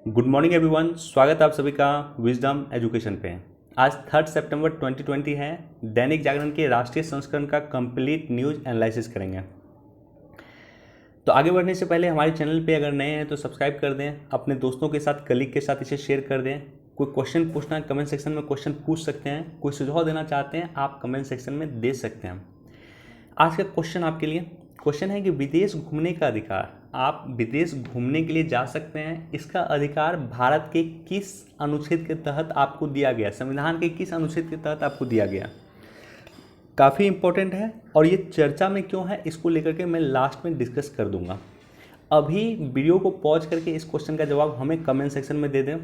Good morning everyone. स्वागत है आप सभी का विजडम एजुकेशन पे। आज 3 सितंबर 2020 है। दैनिक जागरण के राष्ट्रीय संस्करण का कंप्लीट न्यूज़ एनालिसिस करेंगे। तो आगे बढ़ने से पहले हमारे चैनल पे अगर नए हैं तो सब्सक्राइब कर दें, अपने दोस्तों के साथ, कलीग के साथ इसे शेयर कर दें। कोई क्वेश्चन पूछना है कमेंट सेक्शन में क्वेश्चन पूछ सकते हैं, कोई सुझाव देना चाहते हैं आप कमेंट सेक्शन में दे सकते हैं। आज का क्वेश्चन आपके लिए क्वेश्चन है कि विदेश घूमने का अधिकार, आप विदेश घूमने के लिए जा सकते हैं, इसका अधिकार भारत के किस अनुच्छेद के तहत आपको दिया गया, संविधान के किस अनुच्छेद के तहत आपको दिया गया। काफ़ी इंपॉर्टेंट है और ये चर्चा में क्यों है इसको लेकर के मैं लास्ट में डिस्कस कर दूंगा। अभी वीडियो को पॉज करके इस क्वेश्चन का जवाब हमें कमेंट सेक्शन में दे दें।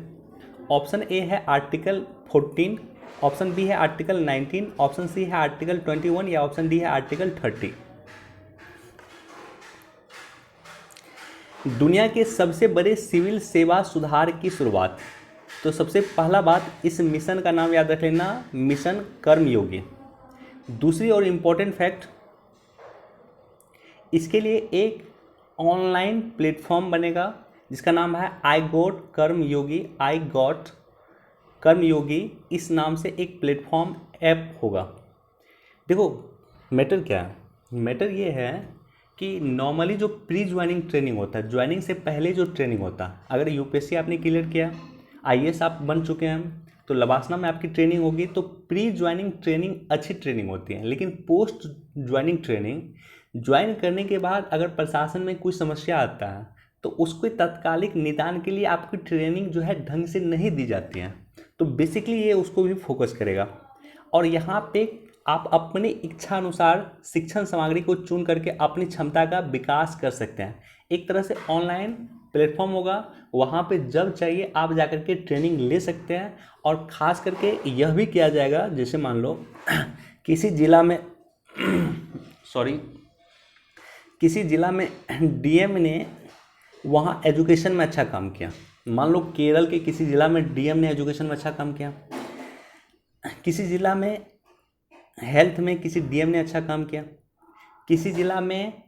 ऑप्शन ए है आर्टिकल 14, ऑप्शन बी है आर्टिकल 19, ऑप्शन सी है आर्टिकल 21 या ऑप्शन डी है आर्टिकल 30। दुनिया के सबसे बड़े सिविल सेवा सुधार की शुरुआत। तो सबसे पहला बात, इस मिशन का नाम याद रख लेना, मिशन कर्मयोगी। दूसरी और इम्पोर्टेंट फैक्ट, इसके लिए एक ऑनलाइन प्लेटफॉर्म बनेगा जिसका नाम है आई गॉट कर्मयोगी। आई गॉट कर्मयोगी इस नाम से एक प्लेटफॉर्म ऐप होगा। देखो मैटर क्या है, मैटर ये है कि नॉर्मली जो प्री ज्वाइनिंग ट्रेनिंग होता है, ज्वाइनिंग से पहले जो ट्रेनिंग होता है, अगर यूपीएससी आपने क्लियर किया, आईएएस आप बन चुके हैं, तो लवासना में आपकी ट्रेनिंग होगी, तो प्री ज्वाइनिंग ट्रेनिंग अच्छी ट्रेनिंग होती है। लेकिन पोस्ट ज्वाइनिंग ट्रेनिंग, ज्वाइन करने के बाद अगर प्रशासन में कोई समस्या आता है तो उसको तत्कालिक निदान के लिए आपकी ट्रेनिंग जो है ढंग से नहीं दी जाती है। तो बेसिकली ये उसको भी फोकस करेगा और यहाँ पे आप अपनी इच्छा अनुसार शिक्षण सामग्री को चुन करके अपनी क्षमता का विकास कर सकते हैं। एक तरह से ऑनलाइन प्लेटफॉर्म होगा, वहाँ पे जब चाहिए आप जाकर के ट्रेनिंग ले सकते हैं। और ख़ास करके यह भी किया जाएगा, जैसे मान लो किसी ज़िला में सॉरी किसी ज़िला में डीएम ने वहाँ एजुकेशन में अच्छा काम किया। मान लो केरल के किसी ज़िला में डीएम ने एजुकेशन में अच्छा काम किया, किसी ज़िला में हेल्थ में किसी डीएम ने अच्छा काम किया, किसी ज़िला में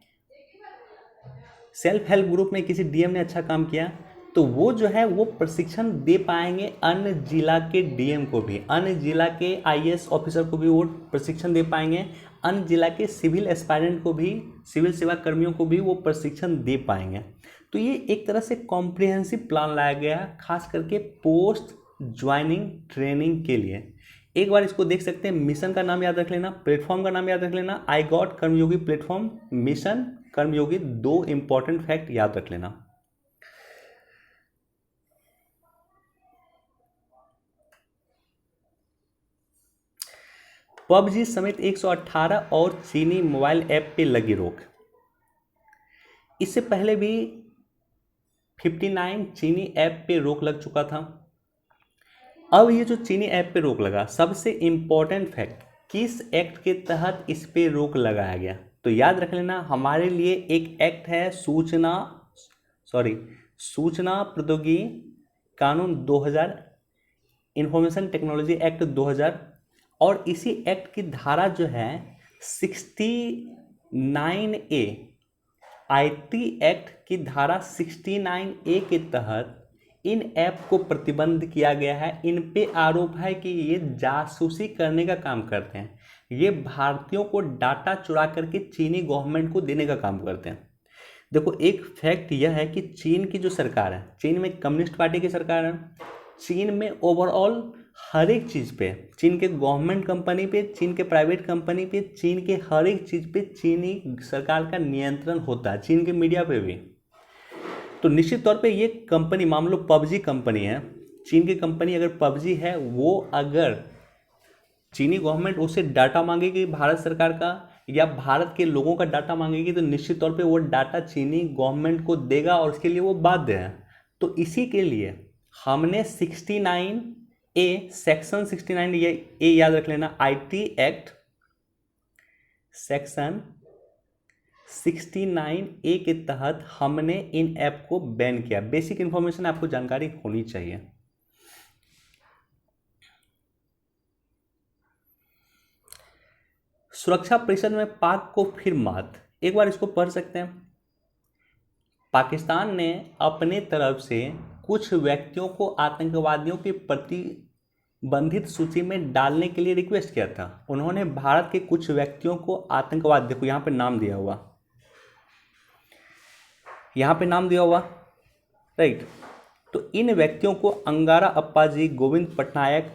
सेल्फ हेल्प ग्रुप में किसी डीएम ने अच्छा काम किया, तो वो जो है वो प्रशिक्षण दे पाएंगे अन्य जिला के डीएम को भी, अन्य जिला के आईएएस ऑफिसर को भी वो प्रशिक्षण दे पाएंगे, अन्य जिला के सिविल एस्पायरेंट को भी, सिविल सेवा कर्मियों को भी वो प्रशिक्षण दे पाएंगे। तो ये एक तरह से कॉम्प्रिहेंसिव प्लान लाया गया खास करके पोस्ट ज्वाइनिंग ट्रेनिंग के लिए। एक बार इसको देख सकते हैं, मिशन का नाम याद रख लेना, प्लेटफॉर्म का नाम याद रख लेना, I got Karmayogi platform, mission Karmayogi, दो इंपॉर्टेंट फैक्ट याद रख लेना। पबजी समेत 118 और चीनी मोबाइल ऐप पे लगी रोक। इससे पहले भी 59 चीनी ऐप पे रोक लग चुका था। अब ये जो चीनी ऐप पे रोक लगा, सबसे इंपॉर्टेंट फैक्ट, किस एक्ट के तहत इस पे रोक लगाया गया। तो याद रख लेना, हमारे लिए एक एक्ट है सूचना प्रौद्योगिकी कानून 2000, इंफॉर्मेशन टेक्नोलॉजी एक्ट 2000, और इसी एक्ट की धारा जो है 69A, आईटी एक्ट की धारा 69A के तहत इन ऐप को प्रतिबंध किया गया है। इन पे आरोप है कि ये जासूसी करने का काम करते हैं, ये भारतीयों को डाटा चुरा करके चीनी गवर्नमेंट को देने का काम करते हैं। देखो एक फैक्ट यह है कि चीन की जो सरकार है, चीन में कम्युनिस्ट पार्टी की सरकार है, चीन में ओवरऑल हर एक चीज़ पे, चीन के गवर्नमेंट कंपनी पे, चीन के प्राइवेट कंपनी पे, चीन के हर एक चीज़ पे चीनी सरकार का नियंत्रण होता है, चीन के मीडिया पे भी। तो निश्चित तौर पे ये कंपनी, मान लो पबजी कंपनी है, चीन की कंपनी अगर पबजी है, वो अगर चीनी गवर्नमेंट उससे डाटा मांगेगी भारत सरकार का या भारत के लोगों का डाटा मांगेगी, तो निश्चित तौर पे वो डाटा चीनी गवर्नमेंट को देगा और उसके लिए वो बाध्य है। तो इसी के लिए हमने 69A, सेक्शन 69A याद रख लेना, आईटी एक्ट सेक्शन 69A के तहत हमने इन ऐप को बैन किया। बेसिक इंफॉर्मेशन आपको जानकारी होनी चाहिए। सुरक्षा परिषद में पाक को फिर मात, एक बार इसको पढ़ सकते हैं। पाकिस्तान ने अपने तरफ से कुछ व्यक्तियों को आतंकवादियों की प्रतिबंधित सूची में डालने के लिए रिक्वेस्ट किया था। उन्होंने भारत के कुछ व्यक्तियों को आतंकवाद, देखो यहाँ पे नाम दिया हुआ, यहाँ पे नाम दिया हुआ, राइट। तो इन व्यक्तियों को अंगारा अप्पा जी, गोविंद पटनायक,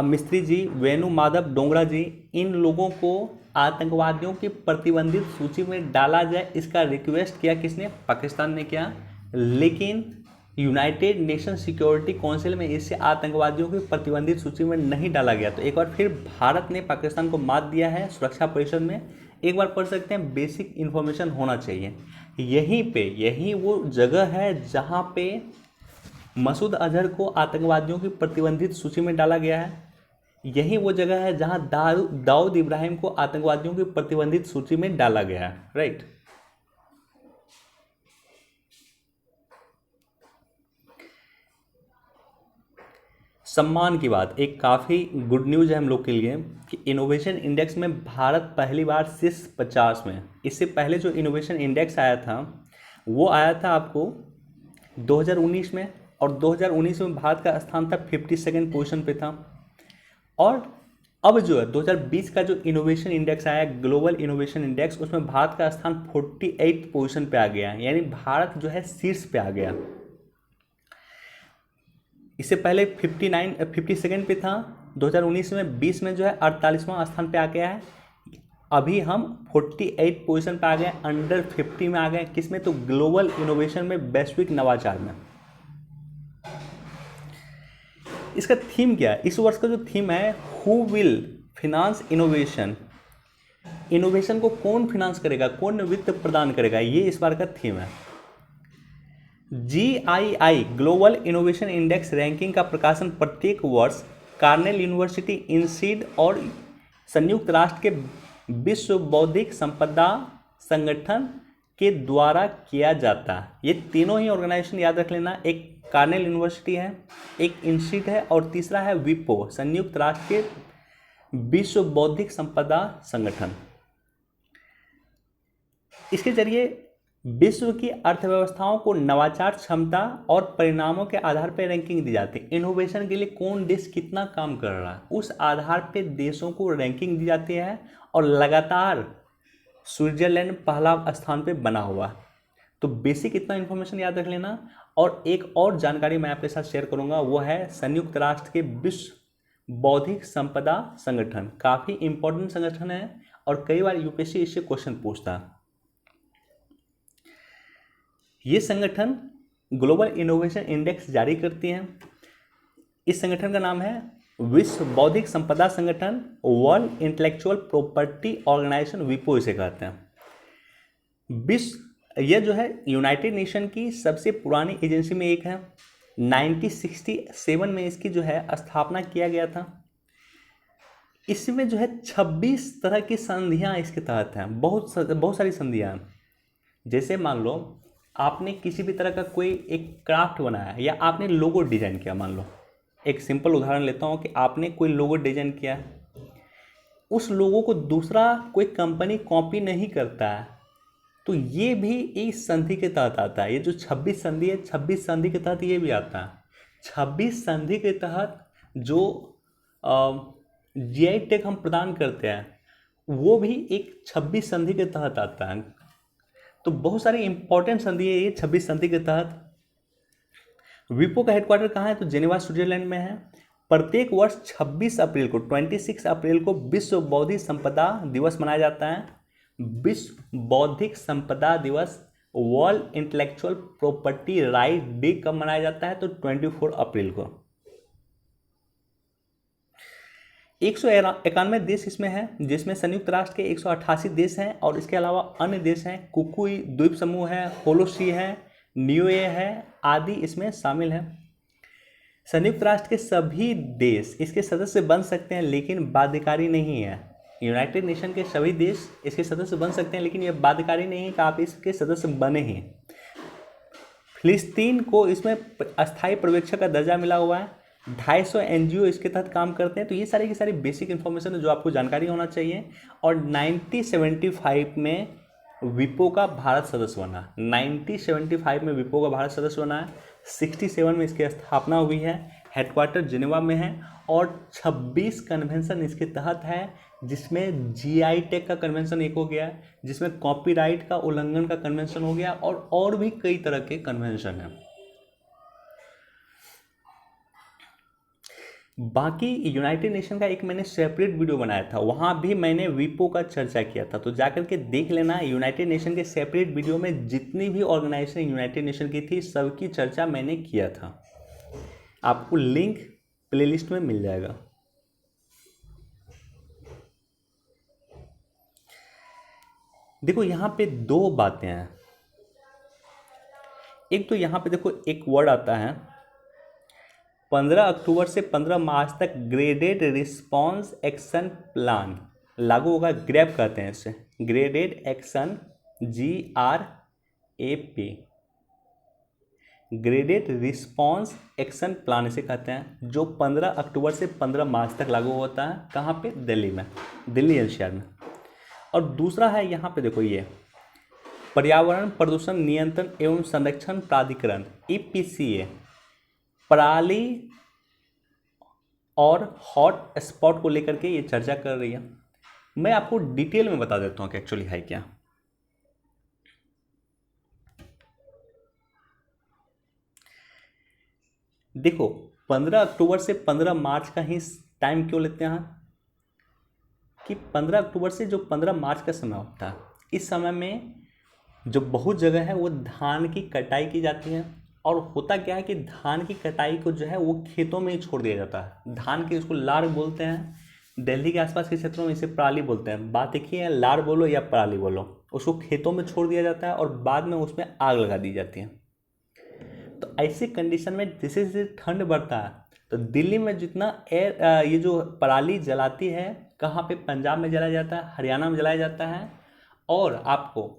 मिस्त्री जी, वेणु माधव डोंगरा जी, इन लोगों को आतंकवादियों की प्रतिबंधित सूची में डाला जाए, इसका रिक्वेस्ट किया किसने? पाकिस्तान ने किया। लेकिन यूनाइटेड नेशन सिक्योरिटी काउंसिल में इससे आतंकवादियों की प्रतिबंधित सूची में नहीं डाला गया। तो एक बार फिर भारत ने पाकिस्तान को मात दिया है सुरक्षा परिषद में। एक बार पढ़ सकते हैं, बेसिक इन्फॉर्मेशन होना चाहिए। यही वो जगह है जहाँ पे मसूद अजहर को आतंकवादियों की प्रतिबंधित सूची में डाला गया है। यही वो जगह है जहां दाऊद इब्राहिम को आतंकवादियों की प्रतिबंधित सूची में डाला गया है, राइट। सम्मान की बात, एक काफ़ी गुड न्यूज़ है हम लोग के लिए कि इनोवेशन इंडेक्स में भारत पहली बार शीर्ष 50 में। इससे पहले जो इनोवेशन इंडेक्स आया था वो आया था आपको 2019 में, और 2019 में भारत का स्थान था 52nd पोजीशन पे था। और अब जो है 2020 का जो इनोवेशन इंडेक्स आया, ग्लोबल इनोवेशन इंडेक्स, उसमें भारत का स्थान 48 पोजीशन पे आ गया है, यानी भारत जो है शीर्ष पे आ गया। इससे पहले 52nd पे था 2019 में, 20 में जो है 48वां स्थान पे आ गया है। अभी हम 48 पोजीशन पे आ गए, अंडर 50 में आ गए। किस में? तो ग्लोबल इनोवेशन में, वैश्विक नवाचार में। इसका थीम क्या है? इस वर्ष का जो थीम है, who will finance innovation, innovation को कौन फिनांस करेगा, कौन वित्त प्रदान करेगा, ये इस बार का थीम है। GII global innovation index ranking का प्रकाशन प्रत्येक वर्ष कार्नेल यूनिवर्सिटी, इनसीड और संयुक्त राष्ट्र के विश्व बौद्धिक संपदा संगठन के द्वारा किया जाता है। ये तीनों ही ऑर्गेनाइजेशन याद रख लेना, एक कार्नेल यूनिवर्सिटी है, एक इंस्टीट्यूट है, और तीसरा है विपो, संयुक्त राष्ट्र के विश्व बौद्धिक संपदा संगठन। इसके जरिए विश्व की अर्थव्यवस्थाओं को नवाचार क्षमता और परिणामों के आधार पर रैंकिंग दी जाती है। इनोवेशन के लिए कौन देश कितना काम कर रहा है, उस आधार पर देशों को रैंकिंग दी जाती है, और लगातार स्विट्जरलैंड पहला स्थान पे बना हुआ है। तो बेसिक इतना इन्फॉर्मेशन याद रख लेना। और एक और जानकारी मैं आपके साथ शेयर करूंगा, वो है संयुक्त राष्ट्र के विश्व बौद्धिक संपदा संगठन। काफ़ी इंपॉर्टेंट संगठन है और कई बार यूपीएससी इससे क्वेश्चन पूछता है। ये संगठन ग्लोबल इनोवेशन इंडेक्स जारी करती हैं। इस संगठन का नाम है विश्व बौद्धिक संपदा संगठन, वर्ल्ड इंटेलेक्चुअल प्रॉपर्टी ऑर्गेनाइजेशन, विपो इसे कहते हैं। यह जो है यूनाइटेड नेशन की सबसे पुरानी एजेंसी में एक है। 1967 में इसकी जो है स्थापना किया गया था। इसमें जो है 26 तरह की संधियां इसके तहत हैं, बहुत सारी संधियां। जैसे मान लो आपने किसी भी तरह का कोई एक क्राफ्ट बनाया, या आपने लोगो डिजाइन किया। मान लो एक सिंपल उदाहरण लेता हूँ कि आपने कोई लोगो डिजाइन किया, उस लोगो को दूसरा कोई कंपनी कॉपी नहीं करता है, तो ये भी इस संधि के तहत आता है। ये जो 26 संधि है, 26 संधि के तहत ये भी आता है। 26 संधि के तहत जो GI टैग हम प्रदान करते हैं, वो भी एक 26 संधि के तहत आता है। तो बहुत सारी इंपॉर्टेंट संधि है ये 26 संधि के तहत। विपो का हेडक्वार्टर कहाँ है? तो जेनेवा, स्विट्जरलैंड में है। प्रत्येक वर्ष 26 अप्रैल को, 26 अप्रैल को विश्व बौद्धिक संपदा दिवस मनाया जाता है। विश्व बौद्धिक संपदा दिवस, world intellectual property right day कब मनाया जाता है? तो 24 अप्रैल को। 191 देश इसमें हैं, जिसमें संयुक्त राष्ट्र के 188 देश हैं, और इसके अलावा अन्य देश हैं। कुकुई द्वीप समूह है, होलोसी है, निउए है, आदि इसमें शामिल हैं। संयुक्त राष्ट्र के सभी देश इसके सदस्य बन सकते हैं, लेकिन बाध्यकारी नहीं है। यूनाइटेड नेशन के सभी देश इसके सदस्य बन सकते हैं, लेकिन यह बाध्यकारी नहीं है कि आप इसके सदस्य बने हैं। फिलिस्तीन को इसमें अस्थायी पर्यवेक्षक का दर्जा मिला हुआ है। 250 NGO इसके तहत काम करते हैं। तो ये सारी की सारी बेसिक इन्फॉर्मेशन है जो आपको जानकारी होना चाहिए। और 1975 में विपो का भारत सदस्य बना। 1975 में विपो का भारत सदस्य बना है। 67 में इसकी स्थापना हुई है। हेडक्वार्टर जिनेवा में है और 26 कन्वेंशन इसके तहत है, जिसमें जीआई टैग का कन्वेंशन एक हो गया, जिसमें कॉपीराइट का उल्लंघन का कन्वेंशन हो गया और भी कई तरह के कन्वेंशन हैं। बाकी यूनाइटेड नेशन का एक मैंने सेपरेट वीडियो बनाया था, वहाँ भी मैंने विपो का चर्चा किया था, तो जाकर के देख लेना। यूनाइटेड नेशन के सेपरेट वीडियो में जितनी भी ऑर्गेनाइजेशन यूनाइटेड नेशन की थी सबकी चर्चा मैंने किया था। आपको लिंक प्लेलिस्ट में मिल जाएगा। देखो यहाँ पे दो बातें हैं। एक तो यहाँ पे देखो एक वर्ड आता है 15 अक्टूबर से 15 मार्च तक ग्रेडेड रिस्पांस एक्शन प्लान लागू होगा। ग्रैप कहते हैं इसे, graded action, GRAP, graded response action plan इसे कहते हैं, जो 15 अक्टूबर से 15 मार्च तक लागू होता है। कहाँ पे? दिल्ली में, दिल्ली एनसीआर में। और दूसरा है यहाँ पे देखो ये पर्यावरण प्रदूषण नियंत्रण एवं संरक्षण प्राधिकरण, EPCA, पराली और हॉट स्पॉट को लेकर के ये चर्चा कर रही है। मैं आपको डिटेल में बता देता हूँ कि एक्चुअली है क्या। देखो 15 अक्टूबर से 15 मार्च का ही टाइम क्यों लेते हैं कि 15 अक्टूबर से जो 15 मार्च का समय होता है, इस समय में जो बहुत जगह है वो धान की कटाई की जाती है। और होता क्या है कि धान की कटाई को जो है वो खेतों में ही छोड़ दिया जाता है। धान के उसको लार बोलते हैं, दिल्ली के आसपास के क्षेत्रों में इसे पराली बोलते हैं। बात एक ही है, लार बोलो या पराली बोलो, उसको खेतों में छोड़ दिया जाता है और बाद में उसमें आग लगा दी जाती है। तो ऐसी कंडीशन में जैसे जैसे ठंड बढ़ता है तो दिल्ली में जितना ये जो पराली जलाती है, कहाँ पे? पंजाब में जलाया जाता है, हरियाणा में जलाया जाता है, और आपको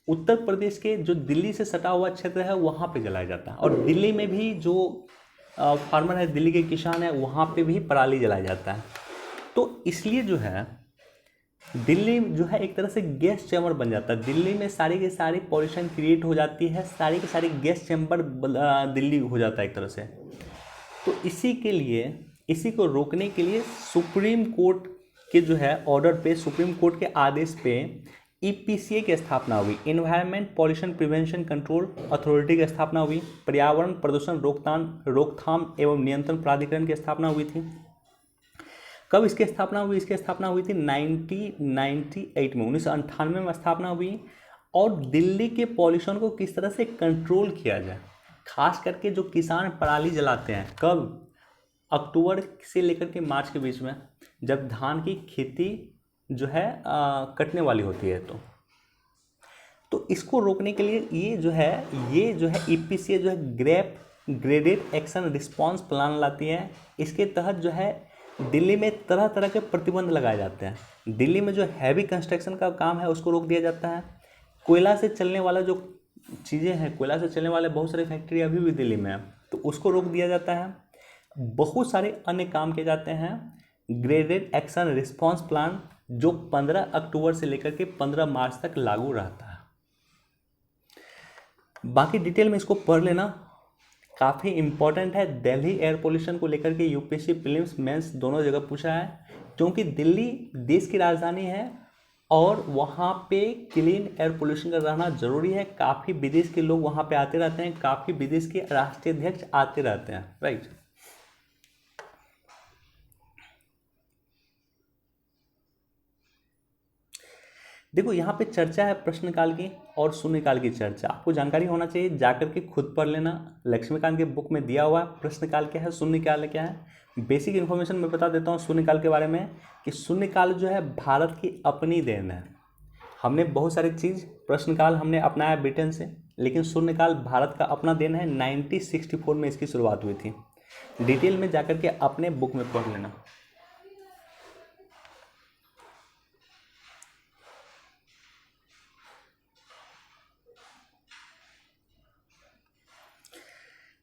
उत्तर प्रदेश के जो दिल्ली से सटा हुआ क्षेत्र है वहाँ पे जलाया जाता है। और दिल्ली में भी जो फार्मर है, दिल्ली के किसान है, वहाँ पे भी पराली जलाया जाता है। तो इसलिए जो है दिल्ली जो है एक तरह से गैस चैम्बर बन जाता है। दिल्ली में सारी की सारी पॉल्यूशन क्रिएट हो जाती है, सारी की सारी गैस चैम्बर दिल्ली हो जाता है एक तरह से। तो इसी के लिए, इसी को रोकने के लिए सुप्रीम कोर्ट के जो है ऑर्डर पे, सुप्रीम कोर्ट के आदेश पे EPCA की स्थापना हुई, environment pollution prevention control authority की स्थापना हुई। पर्यावरण प्रदूषण रोकथाम एवं नियंत्रण प्राधिकरण की स्थापना हुई थी। कब इसकी स्थापना हुई? इसकी स्थापना हुई थी 1998 में, 1998 में स्थापना हुई। और दिल्ली के पॉल्यूशन को किस तरह से कंट्रोल किया जाए, खास करके जो किसान पराली जलाते हैं, कब? अक्टूबर से लेकर के मार्च के बीच में, जब धान की खेती जो है कटने वाली होती है। तो इसको रोकने के लिए ये जो है EPCA जो है ग्रेडेड एक्शन रिस्पांस प्लान लाती है। इसके तहत जो है दिल्ली में तरह तरह के प्रतिबंध लगाए जाते हैं। दिल्ली में जो हैवी कंस्ट्रक्शन का काम है उसको रोक दिया जाता है। कोयला से चलने वाला जो चीज़ें हैं, कोयला से चलने वाले बहुत सारे फैक्ट्री अभी भी दिल्ली में है, तो उसको रोक दिया जाता है। बहुत सारे अन्य काम किए जाते हैं। ग्रेडेड एक्शन रिस्पांस प्लान जो 15 अक्टूबर से लेकर के 15 मार्च तक लागू रहता है। बाकी डिटेल में इसको पढ़ लेना, काफ़ी इंपॉर्टेंट है। दिल्ली एयर पोल्यूशन को लेकर के UPSC प्रीलिम्स मेंस दोनों जगह पूछा है, क्योंकि दिल्ली देश की राजधानी है और वहाँ पे क्लीन एयर पोल्यूशन का रहना जरूरी है। काफ़ी विदेश के लोग वहाँ पे आते रहते हैं, काफ़ी विदेश के राष्ट्रीय अध्यक्ष आते रहते हैं, राइट। देखो यहाँ पे चर्चा है प्रश्नकाल की और शून्यकाल की चर्चा। आपको जानकारी होना चाहिए, जाकर के खुद पढ़ लेना। लक्ष्मीकांत के बुक में दिया हुआ है प्रश्नकाल क्या है, शून्यकाल क्या है। बेसिक इन्फॉर्मेशन मैं बता देता हूँ शून्यकाल के बारे में, कि शून्यकाल जो है भारत की अपनी देन है। हमने बहुत सारी चीज़, प्रश्नकाल हमने अपनाया ब्रिटेन से, लेकिन शून्यकाल भारत का अपना देन है। 1964 में इसकी शुरुआत हुई थी। डिटेल में जाकर के अपने बुक में पढ़ लेना।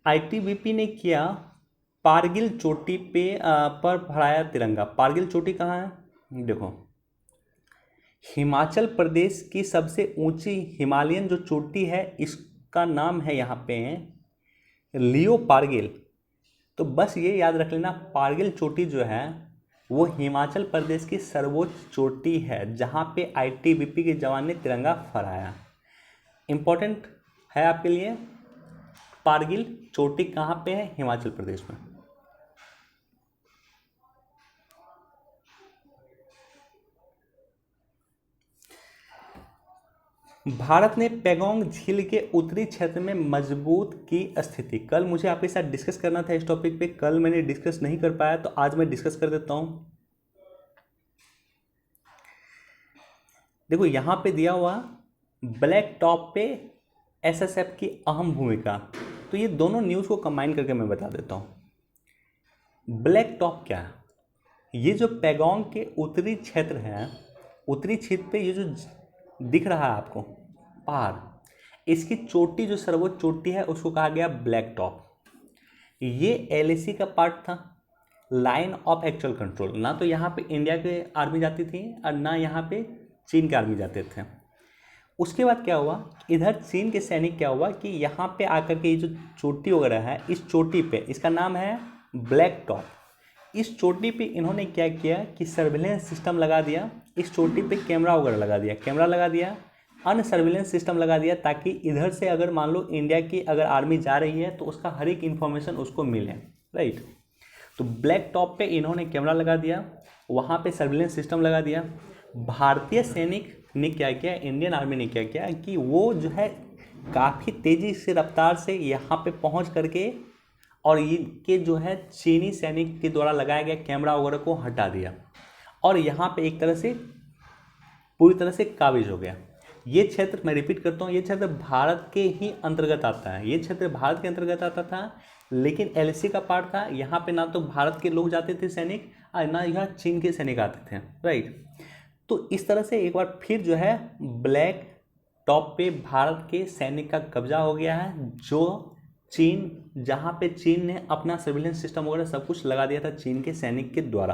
ITBP ने किया कारगिल चोटी पर फहराया तिरंगा। कारगिल चोटी कहाँ है? देखो, हिमाचल प्रदेश की सबसे ऊंची हिमालयन जो चोटी है इसका नाम है यहाँ पे लियो पारगिल। तो बस ये याद रख लेना, पारगिल चोटी जो है वो हिमाचल प्रदेश की सर्वोच्च चोटी है जहाँ पे आईटीबीपी के जवान ने तिरंगा फहराया। इम्पोर्टेंट है आपके लिए, पारगिल चोटी कहाँ पे है? हिमाचल प्रदेश में। भारत ने पैंगोंग झील के उत्तरी क्षेत्र में मजबूत की स्थिति। कल मुझे आपके साथ डिस्कस करना था इस टॉपिक पे, कल मैंने डिस्कस नहीं कर पाया, तो आज मैं डिस्कस कर देता हूं। देखो यहां पे दिया हुआ ब्लैक टॉप पे एसएसएफ की अहम भूमिका। तो ये दोनों न्यूज़ को कंबाइन करके मैं बता देता हूं। ब्लैक टॉप क्या है? ये जो पैंगोंग के उत्तरी क्षेत्र है, उत्तरी क्षेत्र पे ये जो दिख रहा है आपको पहाड़, इसकी चोटी जो सर्वोच्च चोटी है उसको कहा गया ब्लैक टॉप। ये एलएसी का पार्ट था, लाइन ऑफ एक्चुअल कंट्रोल। ना तो यहाँ पे इंडिया के आर्मी जाती थी और ना यहाँ पे चीन के आर्मी जाते थे। उसके बाद क्या हुआ, इधर चीन के सैनिक क्या हुआ कि यहाँ पे आकर के ये जो चोटी वगैरह है, इस चोटी पे, इसका नाम है ब्लैक टॉप, इस चोटी पे इन्होंने क्या किया कि सर्विलेंस सिस्टम लगा दिया। इस चोटी पे कैमरा वगैरह लगा दिया, कैमरा लगा दिया, अन्य सर्विलेंस सिस्टम लगा दिया, ताकि इधर से अगर मान लो इंडिया की अगर आर्मी जा रही है तो उसका हर एक इन्फॉर्मेशन उसको मिले, राइट। तो ब्लैक टॉप पे इन्होंने कैमरा लगा दिया, वहाँ पे सर्विलेंस सिस्टम लगा दिया। भारतीय सैनिक ने क्या किया, इंडियन आर्मी ने क्या किया कि वो जो है काफ़ी तेज़ी से रफ्तार से यहाँ पे पहुँच करके और इनके जो है चीनी सैनिक के द्वारा लगाया गया कैमरा वगैरह को हटा दिया और यहाँ पे एक तरह से पूरी तरह से काबिज हो गया। ये क्षेत्र, मैं रिपीट करता हूँ, ये क्षेत्र भारत के ही अंतर्गत आता है। ये क्षेत्र भारत के अंतर्गत आता था, लेकिन एलएसी का पार्ट था। यहाँ पे ना तो भारत के लोग जाते थे सैनिक और ना यहाँ चीन के सैनिक आते थे, राइट। तो इस तरह से एक बार फिर जो है ब्लैक टॉप पे भारत के सैनिक का कब्जा हो गया है, जो चीन, जहाँ पे चीन ने अपना सर्विलेंस सिस्टम वगैरह सब कुछ लगा दिया था चीन के सैनिक के द्वारा।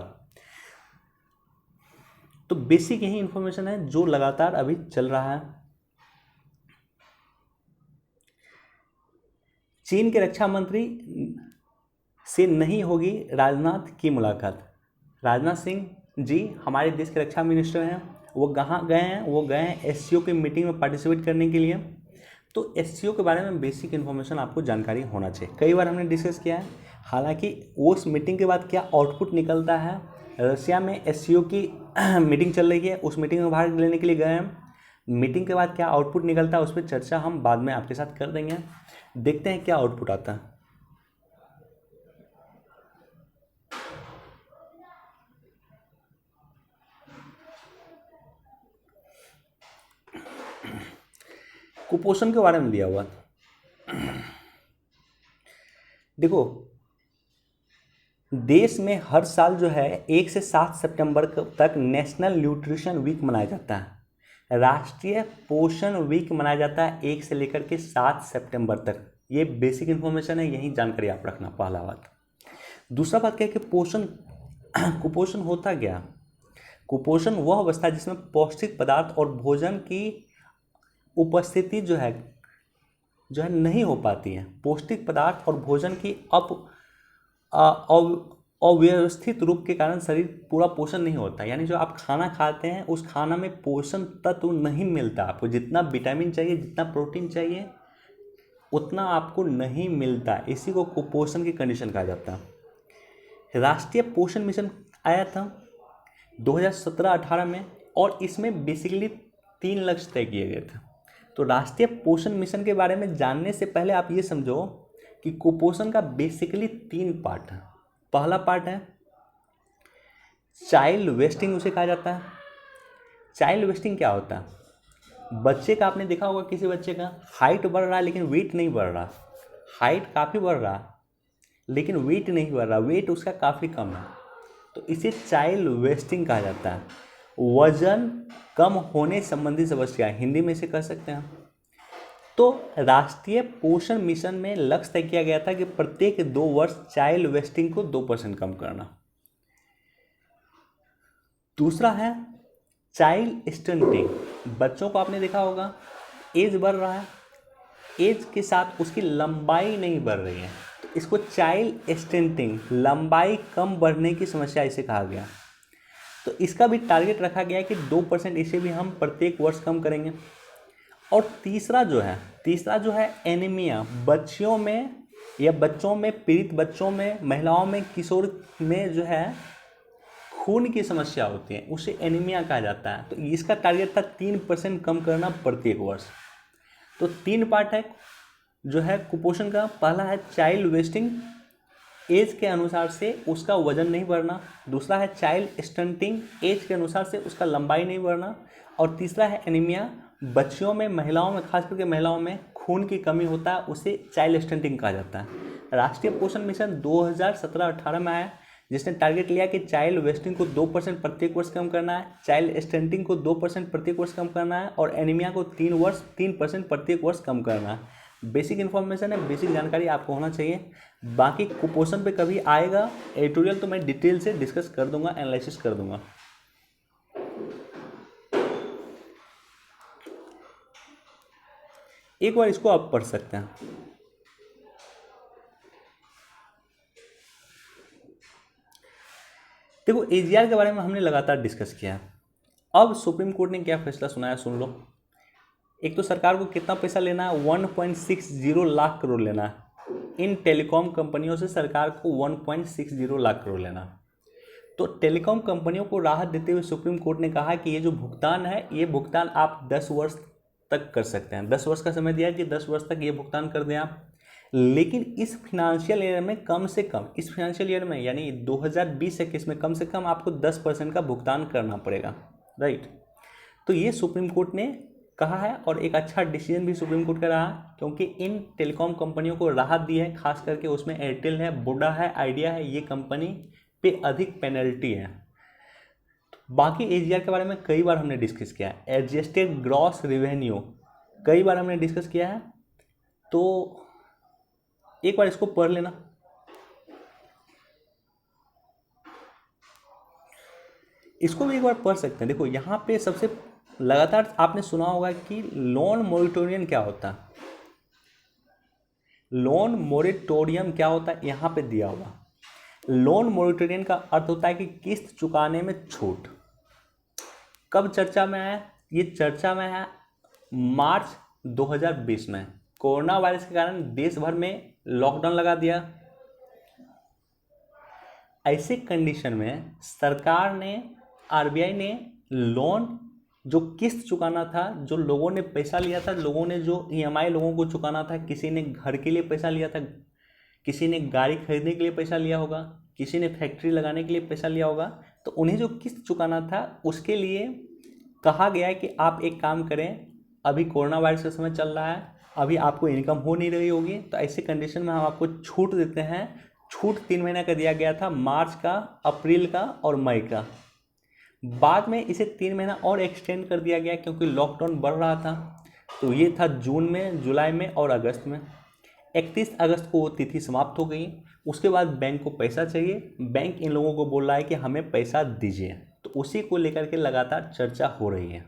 तो बेसिक यही इंफॉर्मेशन है जो लगातार अभी चल रहा है। चीन के रक्षा मंत्री से नहीं होगी राजनाथ की मुलाकात। राजनाथ सिंह जी हमारे देश के रक्षा मिनिस्टर हैं, वो कहाँ गए हैं? वो गए हैं एससीओ की मीटिंग में पार्टिसिपेट करने के लिए। तो एससीओ के बारे में बेसिक इन्फॉर्मेशन आपको जानकारी होना चाहिए। कई बार हमने डिस्कस किया है, हालांकि उस मीटिंग के बाद क्या आउटपुट निकलता है। रशिया में एससीओ की मीटिंग चल रही है, उस मीटिंग में भाग लेने के लिए गए हैं। मीटिंग के बाद क्या आउटपुट निकलता है उस पर चर्चा हम बाद में आपके साथ कर देंगे। देखते हैं क्या आउटपुट आता है। कुपोषण के बारे में दिया हुआ, देखो देश में हर साल जो है 1 से 7 सितंबर तक नेशनल न्यूट्रिशन वीक मनाया जाता है। राष्ट्रीय पोषण वीक मनाया जाता है 1 से लेकर के 7 सितंबर तक। ये बेसिक इन्फॉर्मेशन है, यही जानकारी आप रखना, पहला बात। दूसरा बात क्या है कि कुपोषण होता क्या? कुपोषण वह अवस्था जिसमें पौष्टिक पदार्थ और भोजन की उपस्थिति जो है नहीं हो पाती है। पौष्टिक पदार्थ और भोजन की अव्यवस्थित रूप के कारण शरीर पूरा पोषण नहीं होता। यानी जो आप खाना खाते हैं उस खाना में पोषण तत्व नहीं मिलता आपको, जितना विटामिन चाहिए, जितना प्रोटीन चाहिए, उतना आपको नहीं मिलता। इसी को कुपोषण की कंडीशन कहा जाता है। राष्ट्रीय पोषण मिशन आया था 2017-18 में और इसमें बेसिकली 3 लक्ष्य तय किए गए थे। तो राष्ट्रीय पोषण मिशन के बारे में जानने से पहले आप ये समझो कि कुपोषण का बेसिकली 3 पार्ट है। पहला पार्ट है चाइल्ड वेस्टिंग, उसे कहा जाता है। चाइल्ड वेस्टिंग क्या होता है? बच्चे का, आपने देखा होगा किसी बच्चे का हाइट बढ़ रहा है लेकिन वेट नहीं बढ़ रहा, हाइट काफ़ी बढ़ रहा लेकिन वेट नहीं बढ़ रहा, वेट उसका काफ़ी कम है, तो इसे चाइल्ड वेस्टिंग कहा जाता है। वजन कम होने संबंधी समस्या, हिंदी में इसे कह सकते हैं। तो राष्ट्रीय पोषण मिशन में लक्ष्य तय किया गया था कि प्रत्येक 2 वर्ष चाइल्ड वेस्टिंग को 2% कम करना। दूसरा है चाइल्ड स्टंटिंग। बच्चों को आपने देखा होगा एज बढ़ रहा है, एज के साथ उसकी लंबाई नहीं बढ़ रही है, तो इसको चाइल्ड स्टंटिंग, लंबाई कम बढ़ने की समस्या इसे कहा गया। तो इसका भी टारगेट रखा गया है कि 2% इसे भी हम प्रत्येक वर्ष कम करेंगे। और तीसरा जो है एनीमिया, बच्चियों में या बच्चों में, पीड़ित बच्चों में, महिलाओं में, किशोर में जो है खून की समस्या होती है, उसे एनीमिया कहा जाता है। तो इसका टारगेट था 3% कम करना प्रत्येक वर्ष। तो 3 पार्ट है जो है कुपोषण का। पहला है चाइल्ड वेस्टिंग, एज के अनुसार से उसका वजन नहीं बढ़ना। दूसरा है चाइल्ड स्टंटिंग, एज के अनुसार से उसका लंबाई नहीं बढ़ना। और तीसरा है एनीमिया, बच्चियों में, महिलाओं में, खास करके महिलाओं में खून की कमी होता है, उसे चाइल्ड स्टंटिंग कहा जाता है। राष्ट्रीय पोषण मिशन 2017-18 में आया, जिसने टारगेट लिया कि चाइल्ड वेस्टिंग को 2% प्रत्येक वर्ष कम करना है, चाइल्ड स्टंटिंग को 2% प्रत्येक वर्ष कम करना है, और एनीमिया को 3% प्रत्येक वर्ष कम करना है। बेसिक इन्फॉर्मेशन है, बेसिक जानकारी आपको होना चाहिए। बाकी कुपोषण पे कभी आएगा एडिटोरियल तो मैं डिटेल से डिस्कस कर दूंगा, एनालिसिस कर दूंगा। एक बार इसको आप पढ़ सकते हैं। देखो एजीआर के बारे में हमने लगातार डिस्कस किया है। अब सुप्रीम कोर्ट ने क्या फैसला सुनाया सुन लो। एक तो सरकार को कितना पैसा लेना है, 1.60 लाख करोड़ लेना है। इन टेलीकॉम कंपनियों से सरकार को 1.60 लाख करोड़ लेना है। तो टेलीकॉम कंपनियों को राहत देते हुए सुप्रीम कोर्ट ने कहा कि ये जो भुगतान है, ये भुगतान आप 10 वर्ष तक कर सकते हैं। 10 वर्ष का समय दिया कि 10 वर्ष तक ये भुगतान कर दें आप। लेकिन इस फाइनेंशियल ईयर में कम से कम, इस फाइनेंशियल ईयर में यानी 2020-21 में कम से कम आपको 10% का भुगतान करना पड़ेगा, राइट। तो ये सुप्रीम कोर्ट ने कहा है, और एक अच्छा डिसीजन भी सुप्रीम कोर्ट का रहा, क्योंकि इन टेलीकॉम कंपनियों को राहत दी है। खास करके उसमें एयरटेल है, वोडा है, आइडिया है, ये कंपनी पे अधिक पेनल्टी है। बाकी एजीआर के बारे में कई बार हमने डिस्कस किया है। एडजस्टेड ग्रॉस रेवेन्यू कई बार हमने डिस्कस किया है, तो एक बार इसको पढ़ लेना। इसको भी एक बार पढ़ सकते हैं। देखो यहाँ पे सबसे लगातार आपने सुना होगा कि लोन मोरिटोरियम क्या होता है। लोन मोरिटोरियम क्या होता है, यहाँ पे दिया हुआ। लोन मोरिटोरियम का अर्थ होता है कि किस्त चुकाने में छूट। कब चर्चा में आया, ये चर्चा में है मार्च 2020 में। कोरोना वायरस के कारण देश भर में लॉकडाउन लगा दिया। ऐसे कंडीशन में सरकार ने, आरबीआई ने लोन जो किस्त चुकाना था, जो लोगों ने पैसा लिया था, लोगों ने जो ईएमआई लोगों को चुकाना था, किसी ने घर के लिए पैसा लिया था, किसी ने गाड़ी खरीदने के लिए पैसा लिया होगा, किसी ने फैक्ट्री लगाने के लिए पैसा लिया होगा, तो उन्हें जो किस्त चुकाना था उसके लिए कहा गया है कि आप एक काम करें, अभी कोरोना वायरस का समय चल रहा है, अभी आपको इनकम हो नहीं रही होगी, तो ऐसे कंडीशन में हम आपको छूट देते हैं। छूट 3 महीने का दिया गया था, मार्च का, अप्रैल का और मई का। बाद में इसे 3 महीना और एक्सटेंड कर दिया गया क्योंकि लॉकडाउन बढ़ रहा था। तो ये था जून में, जुलाई में और अगस्त में। 31 अगस्त को वो तिथि समाप्त हो गई। उसके बाद बैंक को पैसा चाहिए, बैंक इन लोगों को बोल रहा है कि हमें पैसा दीजिए, तो उसी को लेकर के लगातार चर्चा हो रही है।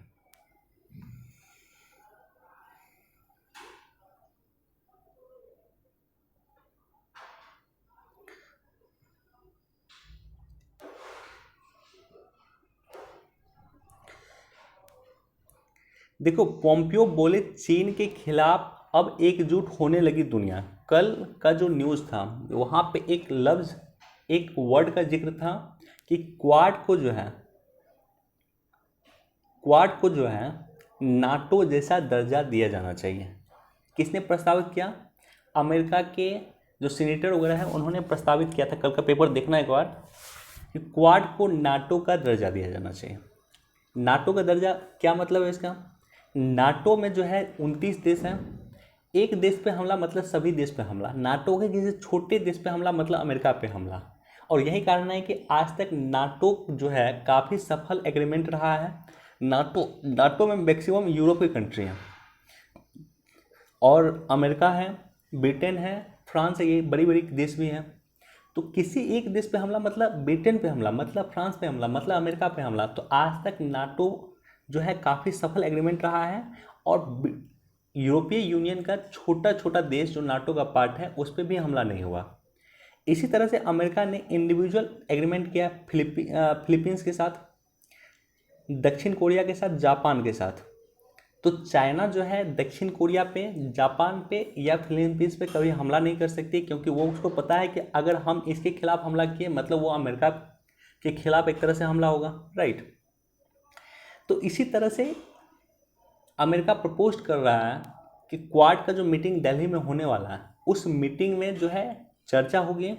देखो पोम्पियो बोले चीन के खिलाफ अब एकजुट होने लगी दुनिया। कल का जो न्यूज़ था वहाँ पे एक लफ्ज़, एक वर्ड का जिक्र था कि क्वाड को जो है नाटो जैसा दर्जा दिया जाना चाहिए। किसने प्रस्तावित किया? अमेरिका के जो सीनेटर वगैरह हैं उन्होंने प्रस्तावित किया था। कल का पेपर देखना एक बार, कि क्वाड को नाटो का दर्जा दिया जाना चाहिए। नाटो का दर्जा क्या मतलब है इसका? नाटो में जो है 29 देश हैं। एक देश पे हमला मतलब सभी देश पे हमला। नाटो के किसी छोटे देश पे हमला मतलब अमेरिका पे हमला। और यही कारण है कि आज तक नाटो जो है काफ़ी सफल एग्रीमेंट रहा है। नाटो में मैक्सिमम यूरोप की कंट्री हैं, और अमेरिका है, ब्रिटेन है, फ्रांस है, ये बड़ी बड़ी देश भी हैं। तो किसी एक देश पे हमला मतलब ब्रिटेन पे हमला, मतलब फ्रांस पे हमला, मतलब अमेरिका पे हमला, तो आज तक नाटो जो है काफ़ी सफल एग्रीमेंट रहा है। और यूरोपीय यूनियन का छोटा छोटा देश जो नाटो का पार्ट है उस पर भी हमला नहीं हुआ। इसी तरह से अमेरिका ने इंडिविजुअल एग्रीमेंट किया फिलीपींस के साथ, दक्षिण कोरिया के साथ, जापान के साथ। तो चाइना जो है दक्षिण कोरिया पे, जापान पे या फिलीपींस पे कभी हमला नहीं कर सकती, क्योंकि वो उसको पता है कि अगर हम इसके खिलाफ हमला किए मतलब वो अमेरिका के खिलाफ एक तरह से हमला होगा, राइट। तो इसी तरह से अमेरिका प्रपोज कर रहा है कि क्वाड का जो मीटिंग दिल्ली में होने वाला है उस मीटिंग में जो है चर्चा होगी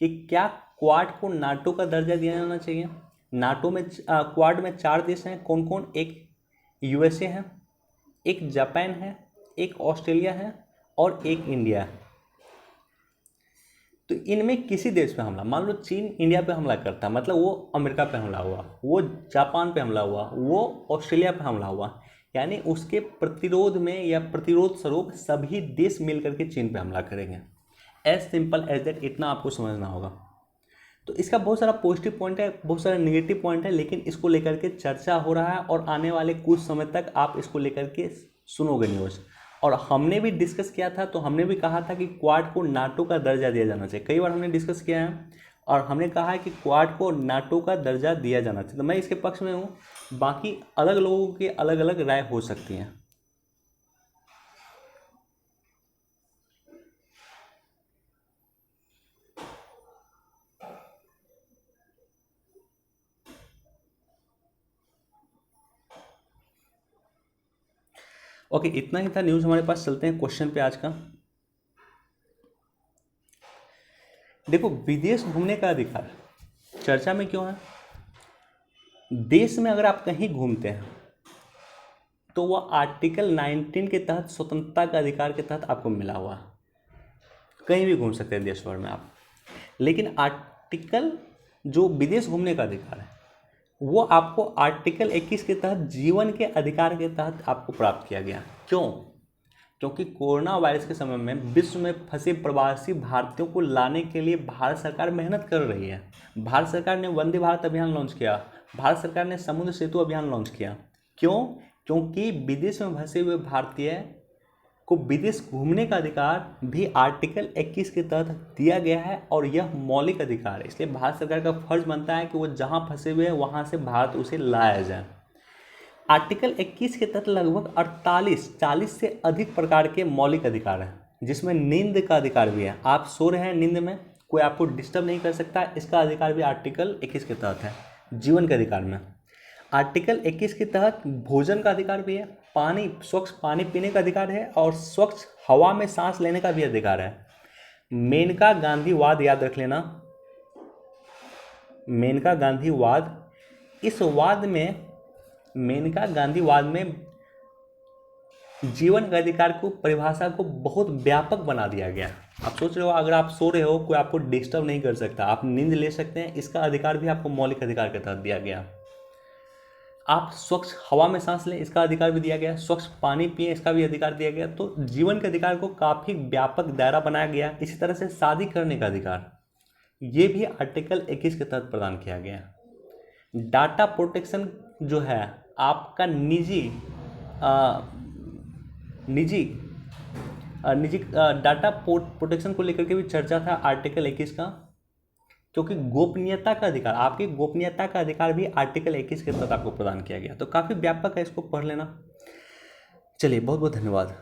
कि क्या क्वाड को नाटो का दर्जा दिया जाना चाहिए। नाटो में क्वाड में 4 देश हैं, कौन कौन? एक यूएसए है, एक जापान है, एक ऑस्ट्रेलिया है और एक इंडिया है। तो इनमें किसी देश पे हमला, मान लो चीन इंडिया पे हमला करता, मतलब वो अमेरिका पे हमला हुआ, वो जापान पे हमला हुआ, वो ऑस्ट्रेलिया पे हमला हुआ, यानी उसके प्रतिरोध में या प्रतिरोध स्वरूप सभी देश मिल करके चीन पे हमला करेंगे। एज सिंपल एज दैट, इतना आपको समझना होगा। तो इसका बहुत सारा पॉजिटिव पॉइंट है, बहुत सारा नेगेटिव पॉइंट है, लेकिन इसको लेकर के चर्चा हो रहा है और आने वाले कुछ समय तक आप इसको लेकर के सुनोगे न्यूज़। और हमने भी डिस्कस किया था, तो हमने भी कहा था कि क्वाड को नाटो का दर्जा दिया जाना चाहिए। कई बार हमने डिस्कस किया है और हमने कहा है कि क्वाड को नाटो का दर्जा दिया जाना चाहिए। तो मैं इसके पक्ष में हूँ, बाकी अलग लोगों की अलग अलग राय हो सकती है। ओके, इतना ही था न्यूज़ हमारे पास। चलते हैं क्वेश्चन पे आज का। देखो, विदेश घूमने का अधिकार चर्चा में क्यों है? देश में अगर आप कहीं घूमते हैं तो वह आर्टिकल 19 के तहत स्वतंत्रता का अधिकार के तहत आपको मिला हुआ है। कहीं भी घूम सकते हैं देश भर में आप। लेकिन आर्टिकल जो विदेश घूमने का अधिकार है वो आपको आर्टिकल 21 के तहत जीवन के अधिकार के तहत आपको प्राप्त किया गया। क्यों? क्योंकि कोरोना वायरस के समय में विश्व में फंसे प्रवासी भारतीयों को लाने के लिए भारत सरकार मेहनत कर रही है। भारत सरकार ने वंदे भारत अभियान लॉन्च किया, भारत सरकार ने समुद्र सेतु अभियान लॉन्च किया। क्यों? क्योंकि विदेश में फंसे हुए भारतीय को विदेश घूमने का अधिकार भी आर्टिकल 21 के तहत दिया गया है और यह मौलिक अधिकार है। इसलिए भारत सरकार का फर्ज बनता है कि वो जहाँ फंसे हुए हैं वहाँ से भारत उसे लाया जाए। आर्टिकल 21 के तहत लगभग 40 से अधिक प्रकार के मौलिक अधिकार हैं, जिसमें नींद का अधिकार भी है। आप सो रहे हैं, नींद में कोई आपको डिस्टर्ब नहीं कर सकता, इसका अधिकार भी आर्टिकल 21 के तहत है। जीवन के अधिकार में आर्टिकल 21 के तहत भोजन का अधिकार भी है, पानी, स्वच्छ पानी पीने का अधिकार है और स्वच्छ हवा में सांस लेने का भी अधिकार है। मेनका गांधीवाद याद रख लेना, मेनका गांधीवाद, इस वाद में मेनका गांधीवाद में जीवन के अधिकार को परिभाषा को बहुत व्यापक बना दिया गया। आप सोच रहे हो अगर आप सो रहे हो कोई आपको डिस्टर्ब नहीं कर सकता, आप नींद ले सकते हैं, इसका अधिकार भी आपको मौलिक अधिकार के तहत दिया गया। आप स्वच्छ हवा में सांस लें, इसका अधिकार भी दिया गया। स्वच्छ पानी पिए, इसका भी अधिकार दिया गया। तो जीवन के अधिकार को काफ़ी व्यापक दायरा बनाया गया। इसी तरह से शादी करने का अधिकार, ये भी आर्टिकल 21 के तहत प्रदान किया गया। डाटा प्रोटेक्शन जो है आपका निजी डाटा प्रोटेक्शन को लेकर के भी चर्चा था आर्टिकल 21 का, क्योंकि गोपनीयता का अधिकार, आपकी गोपनीयता का अधिकार भी आर्टिकल 21 के तहत आपको प्रदान किया गया। तो काफ़ी व्यापक है, इसको पढ़ लेना। चलिए, बहुत बहुत धन्यवाद।